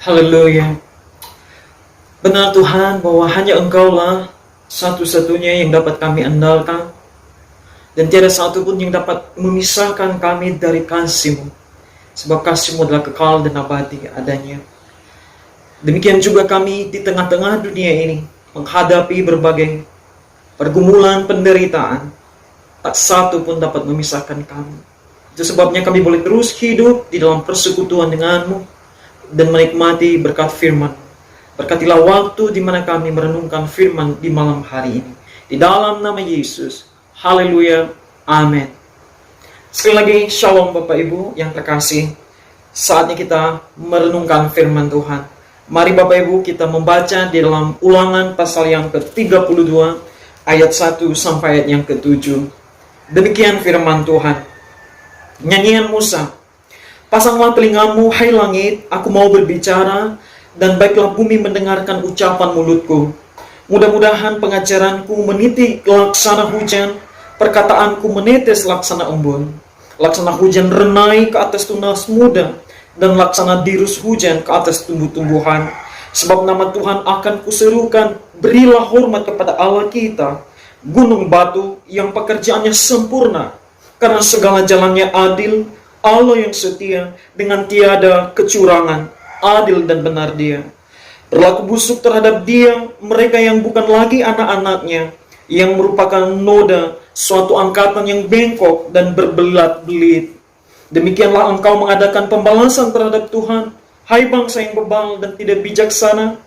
Haleluya. Benar Tuhan bahwa hanya Engkaulah satu-satunya yang dapat kami andalkan, dan tiada satu pun yang dapat memisahkan kami dari kasih-Mu, sebab kasih-Mu adalah kekal dan abadi adanya. Demikian juga kami di tengah-tengah dunia ini menghadapi berbagai pergumulan penderitaan, tak satu pun dapat memisahkan kami. Itu sebabnya kami boleh terus hidup di dalam persekutuan dengan-Mu dan menikmati berkat firman. Berkatilah waktu di mana kami merenungkan firman di malam hari ini. Di dalam nama Yesus. Haleluya. Amin. Sekali lagi, shalom Bapak Ibu yang terkasih. Saatnya kita merenungkan firman Tuhan. Mari Bapak Ibu kita membaca di dalam Ulangan pasal yang ke-32 ayat 1 sampai ayat yang ke-7. Demikian firman Tuhan. Nyanyian Musa. Pasanglah telingamu, hai langit, aku mau berbicara, dan baiklah bumi mendengarkan ucapan mulutku. Mudah-mudahan pengajaranku meniti laksana hujan, perkataanku menetes laksana embun. Laksana hujan renai ke atas tunas muda, dan laksana dirus hujan ke atas tumbuh-tumbuhan. Sebab nama Tuhan akan kuserukan, berilah hormat kepada Allah kita, gunung batu yang pekerjaannya sempurna, karena segala jalannya adil, Allah yang setia, dengan tiada kecurangan, adil dan benar Dia. Berlaku busuk terhadap Dia mereka yang bukan lagi anak-anaknya, yang merupakan noda, suatu angkatan yang bengkok dan berbelat-belit. Demikianlah engkau mengadakan pembalasan terhadap Tuhan, hai bangsa yang bebal dan tidak bijaksana.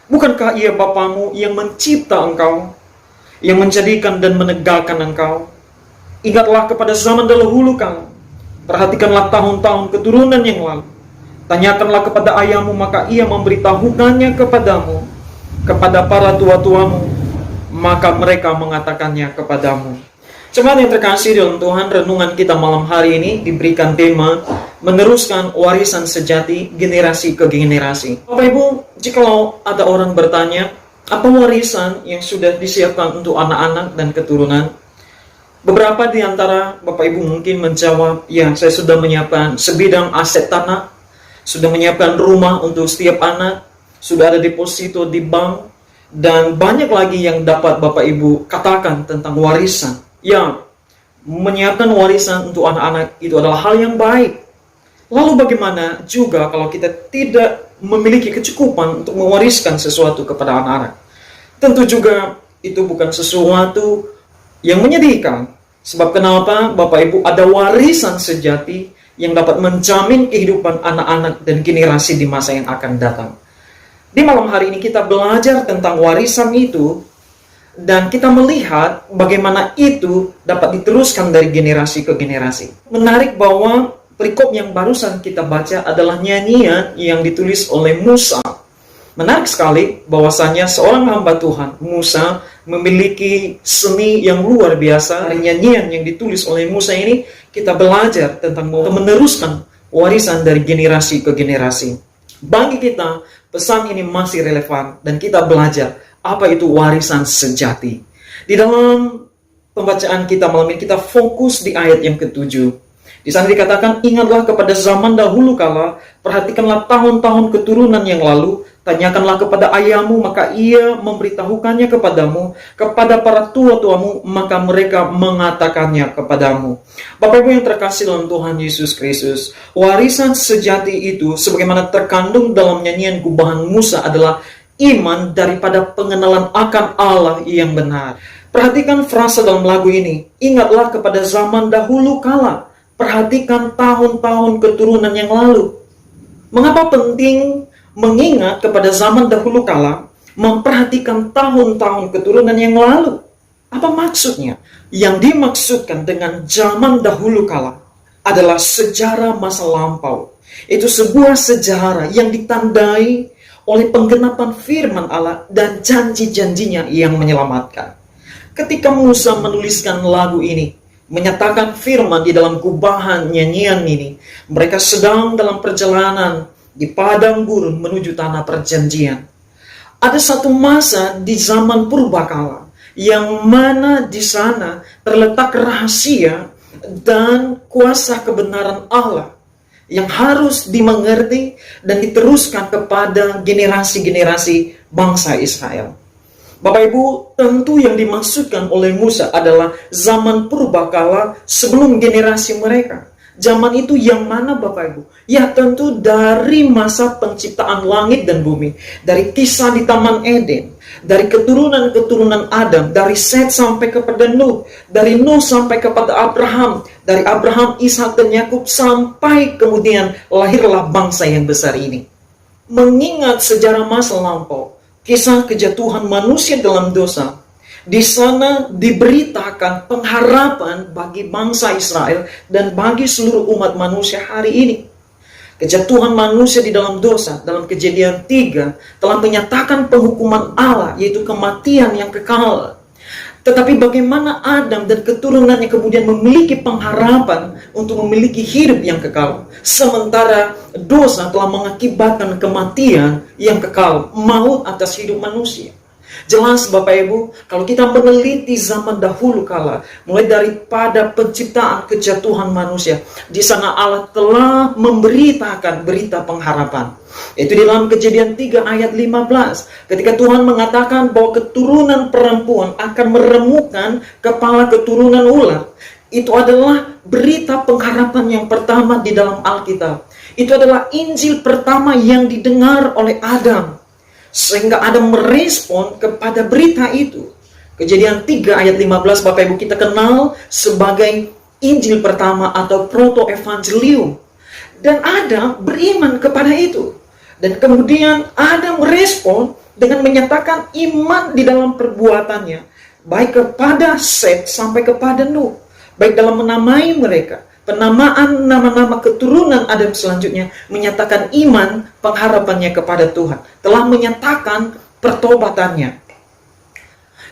Bukankah Ia Bapamu yang mencipta engkau, yang menjadikan dan menegakkan engkau? Ingatlah kepada zaman dahulu kala, perhatikanlah tahun-tahun keturunan yang lalu. Tanyakanlah kepada ayahmu, maka ia memberitahukannya kepadamu. Kepada para tua-tuamu, maka mereka mengatakannya kepadamu. Jemaat yang terkasih dalam Tuhan, renungan kita malam hari ini diberikan tema meneruskan warisan sejati generasi ke generasi. Bapak Ibu, jikalau ada orang bertanya, apa warisan yang sudah disiapkan untuk anak-anak dan keturunan? Beberapa di antara Bapak Ibu mungkin menjawab, ya saya sudah menyiapkan sebidang aset tanah, sudah menyiapkan rumah untuk setiap anak, sudah ada deposito di bank, dan banyak lagi yang dapat Bapak Ibu katakan tentang warisan. Ya, menyiapkan warisan untuk anak-anak itu adalah hal yang baik. Lalu bagaimana juga kalau kita tidak memiliki kecukupan untuk mewariskan sesuatu kepada anak-anak? Tentu juga itu bukan sesuatu yang menyedihkan. Sebab kenapa Bapak Ibu ada warisan sejati yang dapat menjamin kehidupan anak-anak dan generasi di masa yang akan datang. Di malam hari ini kita belajar tentang warisan itu, dan kita melihat bagaimana itu dapat diteruskan dari generasi ke generasi. Menarik bahwa perikop yang barusan kita baca adalah nyanyian yang ditulis oleh Musa. Menarik sekali bahwasanya seorang hamba Tuhan, Musa, memiliki seni yang luar biasa. Dari nyanyian yang ditulis oleh Musa ini, kita belajar tentang meneruskan warisan dari generasi ke generasi. Bagi kita, pesan ini masih relevan dan kita belajar apa itu warisan sejati. Di dalam pembacaan kita malam ini, kita fokus di ayat yang ke-7. Di sana dikatakan, ingatlah kepada zaman dahulu kala, perhatikanlah tahun-tahun keturunan yang lalu, tanyakanlah kepada ayahmu, maka ia memberitahukannya kepadamu, kepada para tua-tuamu, maka mereka mengatakannya kepadamu. Bapak Ibu yang terkasih dalam Tuhan Yesus Kristus, warisan sejati itu, sebagaimana terkandung dalam nyanyian gubahan Musa, adalah iman daripada pengenalan akan Allah yang benar. Perhatikan frasa dalam lagu ini, ingatlah kepada zaman dahulu kala, perhatikan tahun-tahun keturunan yang lalu. Mengapa penting mengingat kepada zaman dahulu kala, memperhatikan tahun-tahun keturunan yang lalu? Apa maksudnya? Yang dimaksudkan dengan zaman dahulu kala adalah sejarah masa lampau. Itu sebuah sejarah yang ditandai oleh penggenapan firman Allah dan janji-janjinya yang menyelamatkan. Ketika Musa menuliskan lagu ini, menyatakan firman di dalam gubahan nyanyian ini, mereka sedang dalam perjalanan di padang gurun menuju tanah perjanjian. Ada satu masa di zaman purbakala yang mana di sana terletak rahasia dan kuasa kebenaran Allah yang harus dimengerti dan diteruskan kepada generasi-generasi bangsa Israel. Bapak Ibu, tentu yang dimaksudkan oleh Musa adalah zaman purbakala sebelum generasi mereka. Zaman itu yang mana Bapak Ibu? Ya tentu dari masa penciptaan langit dan bumi. Dari kisah di Taman Eden. Dari keturunan-keturunan Adam. Dari Set sampai kepada Nuh. Dari Nuh sampai kepada Abraham. Dari Abraham, Ishak dan Yakub sampai kemudian lahirlah bangsa yang besar ini. Mengingat sejarah masa lampau, kisah kejatuhan manusia dalam dosa, di sana diberitakan pengharapan bagi bangsa Israel dan bagi seluruh umat manusia hari ini. Kejatuhan manusia di dalam dosa, dalam Kejadian 3, telah menyatakan penghukuman Allah, yaitu kematian yang kekal. Tetapi bagaimana Adam dan keturunannya kemudian memiliki pengharapan untuk memiliki hidup yang kekal. Sementara dosa telah mengakibatkan kematian yang kekal, maut atas hidup manusia. Jelas Bapak Ibu, kalau kita meneliti zaman dahulu kala, mulai daripada penciptaan kejatuhan manusia, di sana Allah telah memberitakan berita pengharapan. Itu di dalam Kejadian 3 ayat 15, ketika Tuhan mengatakan bahwa keturunan perempuan akan meremukkan kepala keturunan ular. Itu adalah berita pengharapan yang pertama di dalam Alkitab. Itu adalah Injil pertama yang didengar oleh Adam. Sehingga Adam merespon kepada berita itu. Kejadian 3 ayat 15 Bapak Ibu kita kenal sebagai Injil pertama atau proto-evangelium. Dan Adam beriman kepada itu. Dan kemudian Adam merespon dengan menyatakan iman di dalam perbuatannya. Baik kepada Set sampai kepada Nuh. Baik dalam menamai mereka. Penamaan nama-nama keturunan Adam selanjutnya menyatakan iman pengharapannya kepada Tuhan. Telah menyatakan pertobatannya.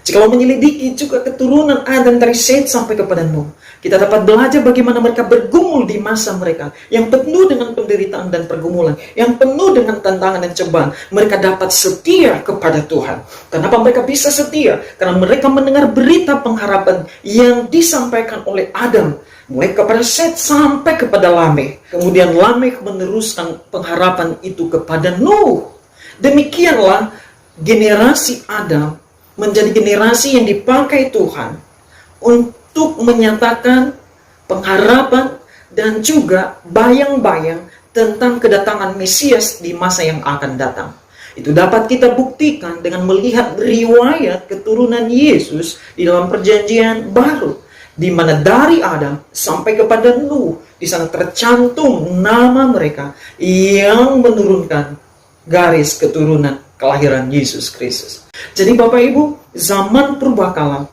Jikalau menyelidiki juga keturunan Adam dari Set sampai kepada Nuh, kita dapat belajar bagaimana mereka bergumul di masa mereka yang penuh dengan penderitaan dan pergumulan, yang penuh dengan tantangan dan cobaan. Mereka dapat setia kepada Tuhan. Kenapa mereka bisa setia? Karena mereka mendengar berita pengharapan yang disampaikan oleh Adam, mulai kepada Set sampai kepada Lamekh. Kemudian Lamekh meneruskan pengharapan itu kepada Nuh. Demikianlah generasi Adam menjadi generasi yang dipakai Tuhan untuk menyatakan pengharapan dan juga bayang-bayang tentang kedatangan Mesias di masa yang akan datang. Itu dapat kita buktikan dengan melihat riwayat keturunan Yesus di dalam Perjanjian Baru, di mana dari Adam sampai kepada Nuh, di sana tercantum nama mereka yang menurunkan garis keturunan kelahiran Yesus Kristus. Jadi Bapak Ibu, zaman purbakala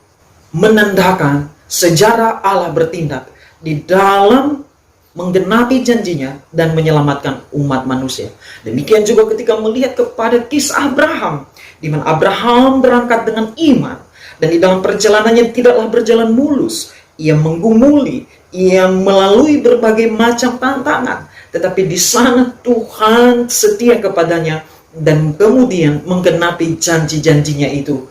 menandakan sejarah Allah bertindak di dalam menggenapi janjinya dan menyelamatkan umat manusia. Demikian juga ketika melihat kepada kisah Abraham, di mana Abraham berangkat dengan iman, dan di dalam perjalanannya tidaklah berjalan mulus. Ia menggumuli, ia melalui berbagai macam tantangan, tetapi di sana Tuhan setia kepadanya dan kemudian menggenapi janji-janjinya itu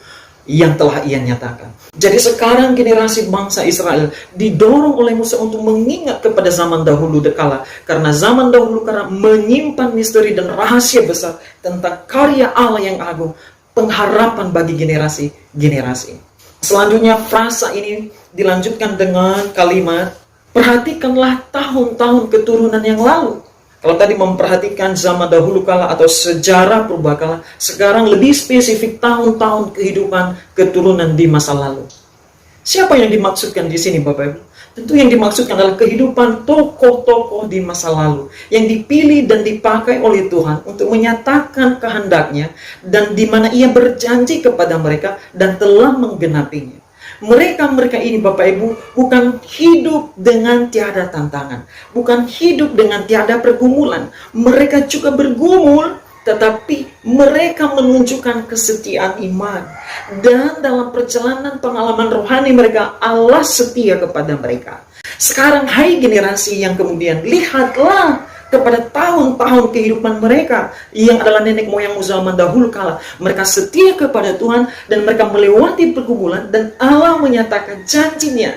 yang telah ia nyatakan. Jadi sekarang generasi bangsa Israel didorong oleh Musa untuk mengingat kepada zaman dahulu kala, karena zaman dahulu kala menyimpan misteri dan rahasia besar tentang karya Allah yang agung, pengharapan bagi generasi-generasi. Selanjutnya frasa ini dilanjutkan dengan kalimat, perhatikanlah tahun-tahun keturunan yang lalu. Kalau tadi memperhatikan zaman dahulu kala atau sejarah purbakala, sekarang lebih spesifik tahun-tahun kehidupan keturunan di masa lalu. Siapa yang dimaksudkan di sini Bapak Ibu? Tentu yang dimaksudkan adalah kehidupan tokoh-tokoh di masa lalu yang dipilih dan dipakai oleh Tuhan untuk menyatakan kehendaknya dan di mana ia berjanji kepada mereka dan telah menggenapinya. Mereka ini Bapak Ibu bukan hidup dengan tiada tantangan, bukan hidup dengan tiada pergumulan. Mereka juga bergumul, tetapi mereka menunjukkan kesetiaan iman. Dan dalam perjalanan pengalaman rohani mereka, Allah setia kepada mereka. Sekarang hai generasi yang kemudian lihatlah kepada tahun-tahun kehidupan mereka yang adalah nenek moyang zaman dahulu kala. Mereka setia kepada Tuhan dan mereka melewati pergumulan dan Allah menyatakan janjinya.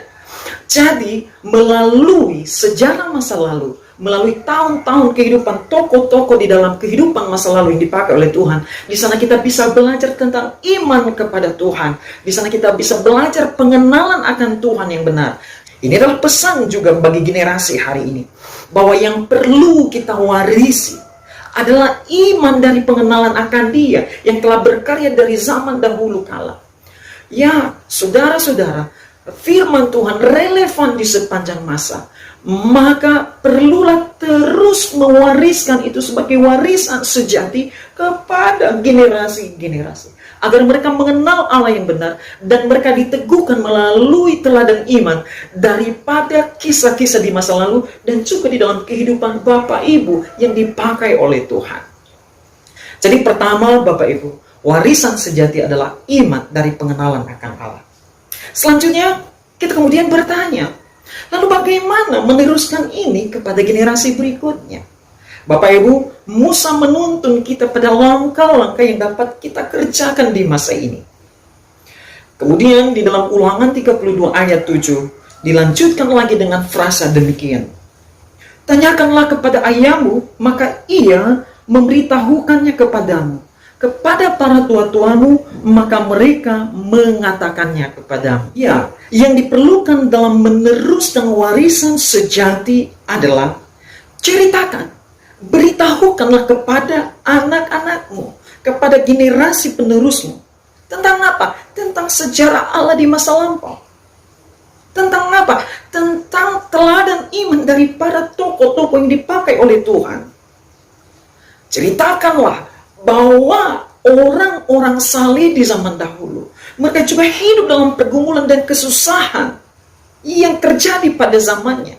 Jadi melalui sejarah masa lalu, melalui tahun-tahun kehidupan tokoh-tokoh di dalam kehidupan masa lalu yang dipakai oleh Tuhan. Di sana kita bisa belajar tentang iman kepada Tuhan. Di sana kita bisa belajar pengenalan akan Tuhan yang benar. Ini adalah pesan juga bagi generasi hari ini, bahwa yang perlu kita warisi adalah iman dari pengenalan akan Dia yang telah berkarya dari zaman dahulu kala. Ya, saudara-saudara, firman Tuhan relevan di sepanjang masa. Maka perlulah terus mewariskan itu sebagai warisan sejati kepada generasi-generasi, agar mereka mengenal Allah yang benar dan mereka diteguhkan melalui teladan iman daripada kisah-kisah di masa lalu dan juga di dalam kehidupan Bapak Ibu yang dipakai oleh Tuhan. Jadi pertama, Bapak Ibu, warisan sejati adalah iman dari pengenalan akan Allah. Selanjutnya, kita kemudian bertanya, lalu bagaimana meneruskan ini kepada generasi berikutnya? Bapak Ibu, Musa menuntun kita pada langkah-langkah yang dapat kita kerjakan di masa ini. Kemudian di dalam Ulangan 32 ayat 7, dilanjutkan lagi dengan frasa demikian. Tanyakanlah kepada ayahmu, maka ia memberitahukannya kepadamu. Kepada para tua-tuamu, maka mereka mengatakannya kepadamu. Ya, yang diperlukan dalam meneruskan warisan sejati adalah ceritakan, beritahukanlah kepada anak-anakmu, kepada generasi penerusmu. Tentang apa? Tentang sejarah Allah di masa lampau. Tentang apa? Tentang teladan iman dari para tokoh-tokoh yang dipakai oleh Tuhan. Ceritakanlah bahwa orang-orang saleh di zaman dahulu, mereka juga hidup dalam pergumulan dan kesusahan yang terjadi pada zamannya.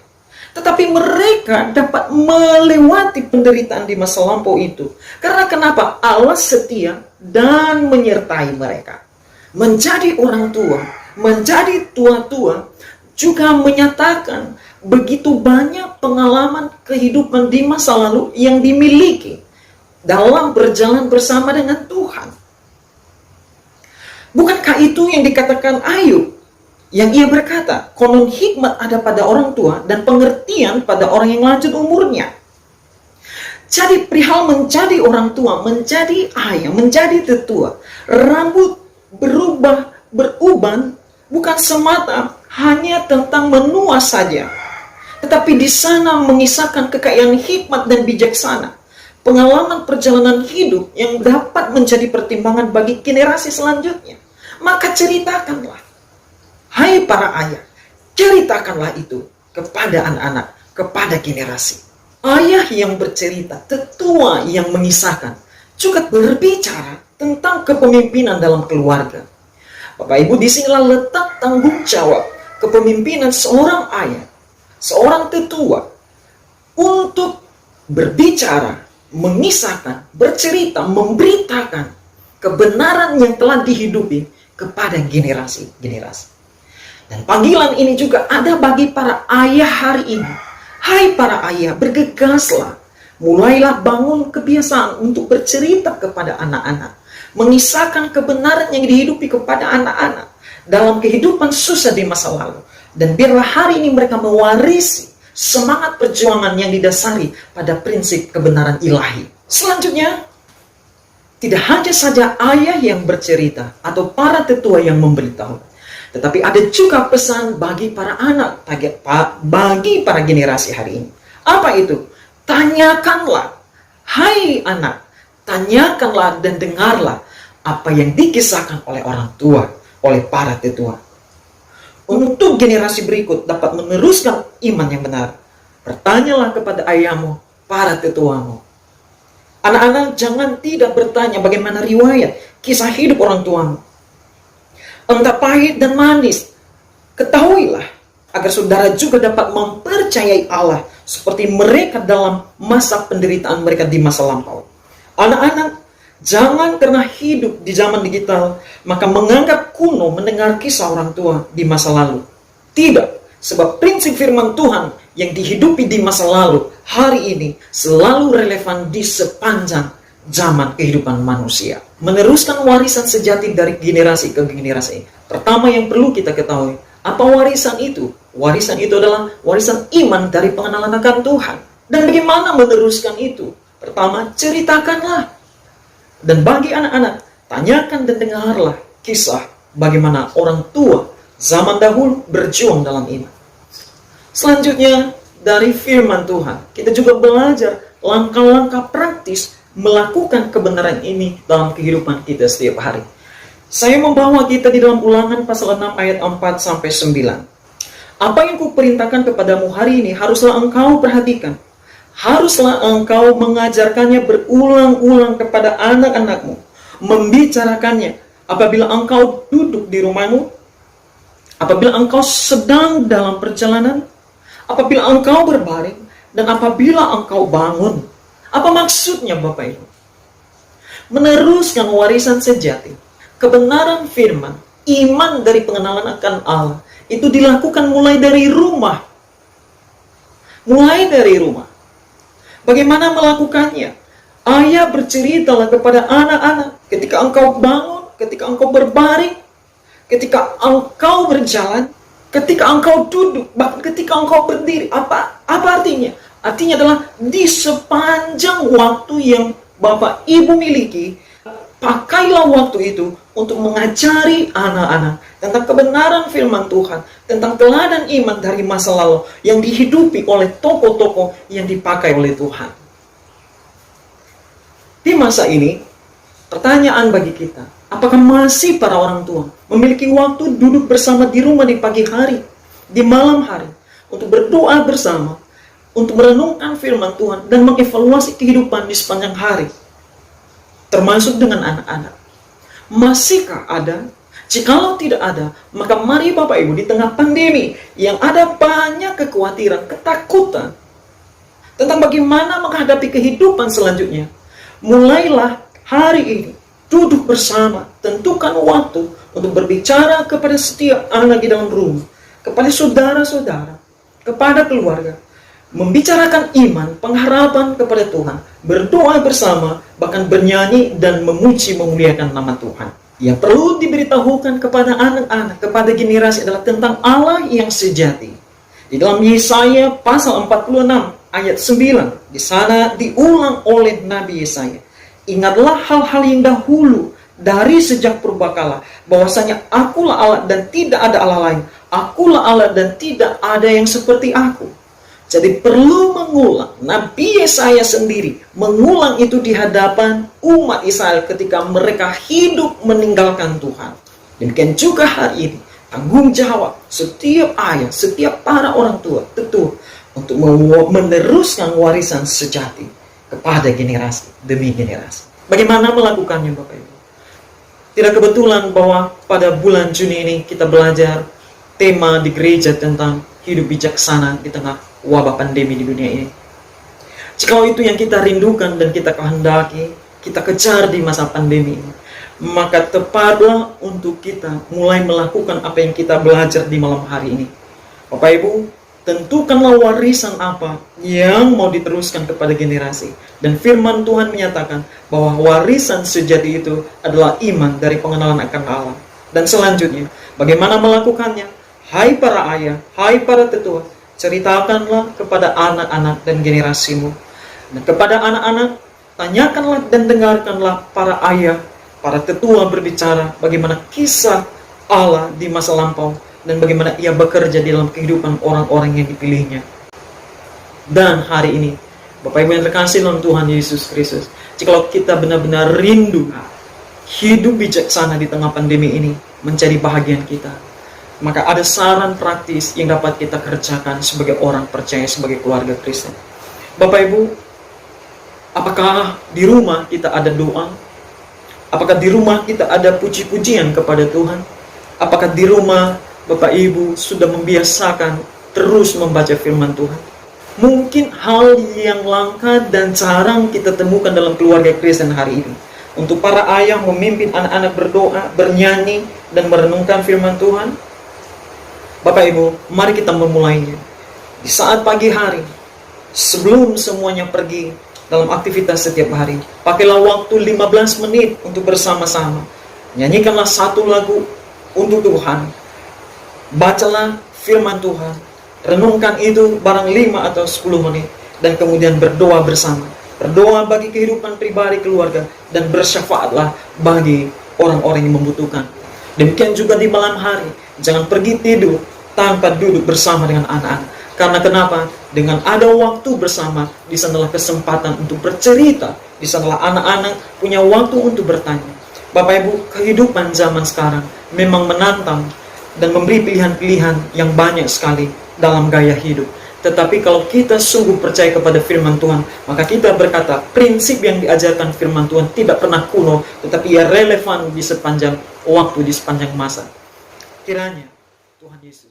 Tetapi mereka dapat melewati penderitaan di masa lampau itu. Karena kenapa? Allah setia dan menyertai mereka. Menjadi orang tua, menjadi tua-tua, juga menyatakan begitu banyak pengalaman kehidupan di masa lalu yang dimiliki dalam berjalan bersama dengan Tuhan. Bukankah itu yang dikatakan Ayub? Yang ia berkata, konon hikmat ada pada orang tua dan pengertian pada orang yang lanjut umurnya. Jadi perihal menjadi orang tua, menjadi ayah, menjadi tetua, rambut berubah, beruban, bukan semata hanya tentang menua saja. Tetapi di sana mengisahkan kekayaan hikmat dan bijaksana. Pengalaman perjalanan hidup yang dapat menjadi pertimbangan bagi generasi selanjutnya. Maka ceritakanlah, hai para ayah, ceritakanlah itu kepada anak-anak, kepada generasi. Ayah yang bercerita, tetua yang mengisahkan, juga berbicara tentang kepemimpinan dalam keluarga. Bapak Ibu, disinilah letak tanggung jawab kepemimpinan seorang ayah, seorang tetua, untuk berbicara, mengisahkan, bercerita, memberitakan kebenaran yang telah dihidupi kepada generasi-generasi. Dan panggilan ini juga ada bagi para ayah hari ini. Hai para ayah, bergegaslah. Mulailah bangun kebiasaan untuk bercerita kepada anak-anak. Mengisahkan kebenaran yang dihidupi kepada anak-anak dalam kehidupan susah di masa lalu. Dan biarlah hari ini mereka mewarisi semangat perjuangan yang didasari pada prinsip kebenaran ilahi. Selanjutnya, tidak hanya saja ayah yang bercerita atau para tetua yang memberitahu, tetapi ada juga pesan bagi para anak, bagi para generasi hari ini. Apa itu? Tanyakanlah, hai anak, tanyakanlah dan dengarlah apa yang dikisahkan oleh orang tua, oleh para tetua. Untuk generasi berikut dapat meneruskan iman yang benar, bertanyalah kepada ayahmu, para tetuamu. Anak-anak jangan tidak bertanya bagaimana riwayat, kisah hidup orang tuamu. Entah pahit dan manis, ketahuilah agar saudara juga dapat mempercayai Allah seperti mereka dalam masa penderitaan mereka di masa lampau. Anak-anak, jangan karena hidup di zaman digital maka menganggap kuno mendengar kisah orang tua di masa lalu. Tidak, sebab prinsip firman Tuhan yang dihidupi di masa lalu hari ini selalu relevan di sepanjang zaman kehidupan manusia. Meneruskan warisan sejati dari generasi ke generasi. Pertama yang perlu kita ketahui, apa warisan itu? Warisan itu adalah warisan iman dari pengenalan akan Tuhan. Dan bagaimana meneruskan itu? Pertama, ceritakanlah. Dan bagi anak-anak, tanyakan dan dengarlah kisah bagaimana orang tua zaman dahulu berjuang dalam iman. Selanjutnya, dari firman Tuhan, kita juga belajar langkah-langkah praktis melakukan kebenaran ini dalam kehidupan kita setiap hari. Saya membawa kita di dalam Ulangan pasal 6 ayat 4-9. Apa yang kuperintahkan kepadamu hari ini haruslah engkau perhatikan. Haruslah engkau mengajarkannya berulang-ulang kepada anak-anakmu, membicarakannya apabila engkau duduk di rumahmu, apabila engkau sedang dalam perjalanan, apabila engkau berbaring, dan apabila engkau bangun. Apa maksudnya Bapak Ibu? Meneruskan warisan sejati, kebenaran firman, iman dari pengenalan akan Allah, itu dilakukan mulai dari rumah. Mulai dari rumah. Bagaimana melakukannya? Ayah berceritalah kepada anak-anak ketika engkau bangun, ketika engkau berbaring, ketika engkau berjalan, ketika engkau duduk, bahkan ketika engkau berdiri. Apa artinya? Artinya adalah di sepanjang waktu yang Bapak Ibu miliki, pakailah waktu itu untuk mengajari anak-anak tentang kebenaran firman Tuhan, tentang teladan iman dari masa lalu yang dihidupi oleh tokoh-tokoh yang dipakai oleh Tuhan. Di masa ini, pertanyaan bagi kita, apakah masih para orang tua memiliki waktu duduk bersama di rumah di pagi hari, di malam hari, untuk berdoa bersama, untuk merenungkan firman Tuhan dan mengevaluasi kehidupan di sepanjang hari, termasuk dengan anak-anak? Masihkah ada? Jikalau tidak ada, maka mari Bapak Ibu, di tengah pandemi yang ada banyak kekhawatiran, ketakutan tentang bagaimana menghadapi kehidupan selanjutnya, mulailah hari ini duduk bersama, tentukan waktu untuk berbicara kepada setiap anak di dalam rumah, kepada saudara-saudara, kepada keluarga, membicarakan iman, pengharapan kepada Tuhan, berdoa bersama, bahkan bernyanyi dan memuji memuliakan nama Tuhan. Yang perlu diberitahukan kepada anak-anak, kepada generasi adalah tentang Allah yang sejati. Di dalam Yesaya pasal 46 ayat 9, di sana diulang oleh Nabi Yesaya, ingatlah hal-hal yang dahulu dari sejak purbakala, bahwasanya akulah Allah dan tidak ada Allah lain, akulah Allah dan tidak ada yang seperti aku. Jadi perlu mengulang. Nabi Yesaya sendiri mengulang itu di hadapan umat Israel ketika mereka hidup meninggalkan Tuhan. Demikian juga hari ini, tanggung jawab setiap ayah, setiap para orang tua, tentu untuk meneruskan warisan sejati kepada generasi demi generasi. Bagaimana melakukannya Bapak Ibu? Tidak kebetulan bahwa pada bulan Juni ini kita belajar tema di gereja tentang hidup bijaksana di tengah wabah pandemi di dunia ini. Jikalau itu yang kita rindukan dan kita kehendaki, kita kejar di masa pandemi ini, maka tepatlah untuk kita mulai melakukan apa yang kita belajar di malam hari ini. Bapak Ibu, tentukanlah warisan apa yang mau diteruskan kepada generasi. Dan firman Tuhan menyatakan bahwa warisan sejati itu adalah iman dari pengenalan akan Allah. Dan selanjutnya, bagaimana melakukannya? Hai para ayah, hai para tetua, ceritakanlah kepada anak-anak dan generasimu. Dan kepada anak-anak, tanyakanlah dan dengarkanlah para ayah, para tetua berbicara bagaimana kisah Allah di masa lampau dan bagaimana ia bekerja di dalam kehidupan orang-orang yang dipilihnya. Dan hari ini, Bapak Ibu yang terkasih dalam Tuhan Yesus Kristus, jikalau kita benar-benar rindu hidup bijaksana di tengah pandemi ini menjadi bahagian kita, maka ada saran praktis yang dapat kita kerjakan sebagai orang percaya, sebagai keluarga Kristen. Bapak Ibu, apakah di rumah kita ada doa? Apakah di rumah kita ada puji-pujian kepada Tuhan? Apakah di rumah Bapak Ibu sudah membiasakan terus membaca firman Tuhan? Mungkin hal yang langka dan jarang kita temukan dalam keluarga Kristen hari ini. Untuk para ayah memimpin anak-anak berdoa, bernyanyi, dan merenungkan firman Tuhan. Bapak Ibu, mari kita memulainya. Di saat pagi hari, sebelum semuanya pergi dalam aktivitas setiap hari, pakailah waktu 15 menit untuk bersama-sama. Nyanyikanlah satu lagu untuk Tuhan. Bacalah firman Tuhan. Renungkan itu barang 5 atau 10 menit. dan kemudian berdoa bersama. Berdoa bagi kehidupan pribadi keluarga dan bersyafaatlah bagi orang-orang yang membutuhkan. Demikian juga di malam hari, jangan pergi tidur tanpa duduk bersama dengan anak-anak. Karena kenapa? Dengan ada waktu bersama, di sanalah kesempatan untuk bercerita, di sanalah anak-anak punya waktu untuk bertanya. Bapak Ibu, kehidupan zaman sekarang memang menantang dan memberi pilihan-pilihan yang banyak sekali dalam gaya hidup. Tetapi kalau kita sungguh percaya kepada firman Tuhan, maka kita berkata, prinsip yang diajarkan firman Tuhan tidak pernah kuno, tetapi ia relevan di sepanjang waktu, di sepanjang masa. Kiranya Tuhan Yesus